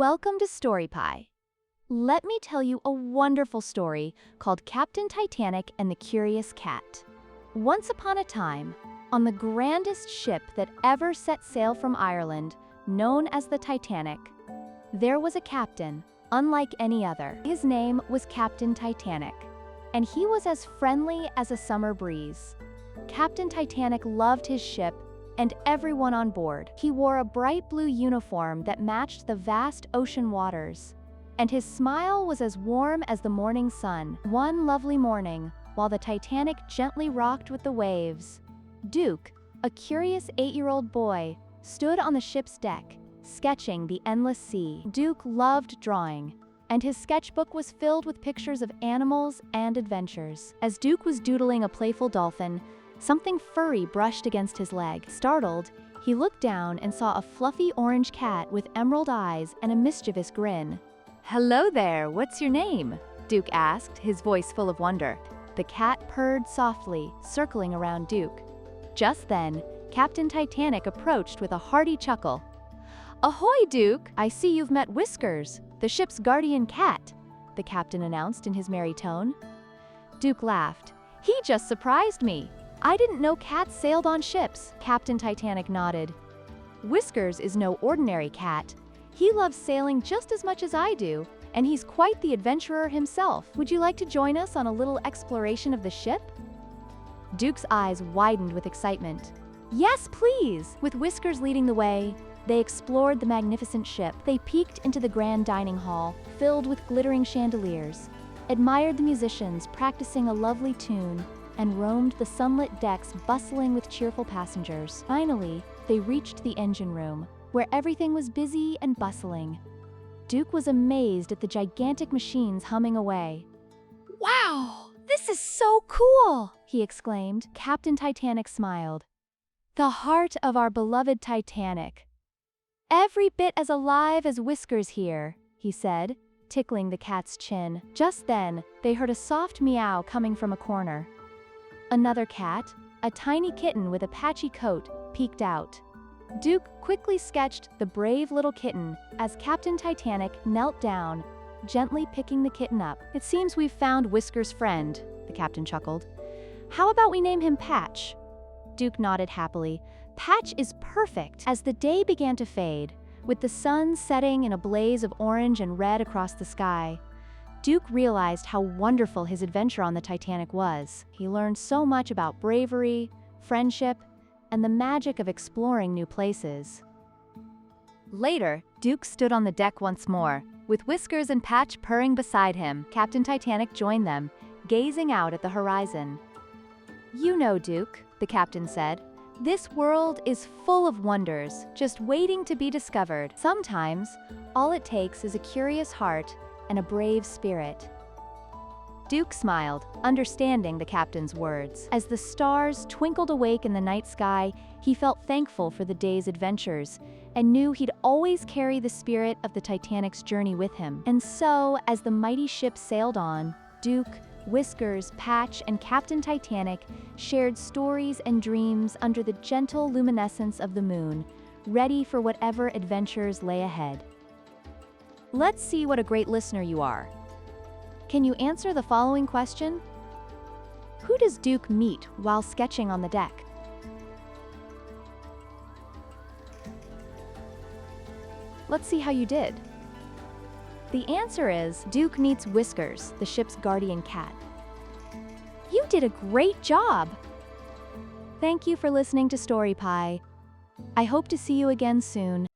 Welcome to Story Pie. Let me tell you a wonderful story called Captain Titanic and the Curious Cat. Once upon a time, on the grandest ship that ever set sail from Ireland, known as the Titanic, there was a captain, unlike any other. His name was Captain Titanic, and he was as friendly as a summer breeze. Captain Titanic loved his ship and everyone on board. He wore a bright blue uniform that matched the vast ocean waters, and his smile was as warm as the morning sun. One lovely morning, while the Titanic gently rocked with the waves, Duke, a curious 8-year-old boy, stood on the ship's deck, sketching the endless sea. Duke loved drawing, and his sketchbook was filled with pictures of animals and adventures. As Duke was doodling a playful dolphin, something furry brushed against his leg. Startled, he looked down and saw a fluffy orange cat with emerald eyes and a mischievous grin. "Hello there, what's your name?" Duke asked, his voice full of wonder. The cat purred softly, circling around Duke. Just then, Captain Titanic approached with a hearty chuckle. "Ahoy, Duke! I see you've met Whiskers, the ship's guardian cat," the captain announced in his merry tone. Duke laughed. "He just surprised me. I didn't know cats sailed on ships." Captain Titanic nodded. "Whiskers is no ordinary cat. He loves sailing just as much as I do, and he's quite the adventurer himself. Would you like to join us on a little exploration of the ship?" Duke's eyes widened with excitement. "Yes, please!" With Whiskers leading the way, they explored the magnificent ship. They peeked into the grand dining hall, filled with glittering chandeliers, admired the musicians practicing a lovely tune, and roamed the sunlit decks bustling with cheerful passengers. Finally, they reached the engine room, where everything was busy and bustling. Duke was amazed at the gigantic machines humming away. "Wow, this is so cool!" he exclaimed. Captain Titanic smiled. "The heart of our beloved Titanic. Every bit as alive as Whiskers here," he said, tickling the cat's chin. Just then, they heard a soft meow coming from a corner. Another cat, a tiny kitten with a patchy coat, peeked out. Duke quickly sketched the brave little kitten as Captain Titanic knelt down, gently picking the kitten up. "It seems we've found Whiskers' friend," the captain chuckled. "How about we name him Patch?" Duke nodded happily. "Patch is perfect." As the day began to fade, with the sun setting in a blaze of orange and red across the sky, Duke realized how wonderful his adventure on the Titanic was. He learned so much about bravery, friendship, and the magic of exploring new places. Later, Duke stood on the deck once more, with Whiskers and Patch purring beside him. Captain Titanic joined them, gazing out at the horizon. "You know, Duke," the captain said, "this world is full of wonders, just waiting to be discovered. Sometimes, all it takes is a curious heart and a brave spirit." Duke smiled, understanding the captain's words. As the stars twinkled awake in the night sky, he felt thankful for the day's adventures and knew he'd always carry the spirit of the Titanic's journey with him. And so, as the mighty ship sailed on, Duke, Whiskers, Patch, and Captain Titanic shared stories and dreams under the gentle luminescence of the moon, ready for whatever adventures lay ahead. Let's see what a great listener you are. Can you answer the following question? Who does Duke meet while sketching on the deck? Let's see how you did. The answer is Duke meets Whiskers, the ship's guardian cat. You did a great job! Thank you for listening to Story Pie. I hope to see you again soon.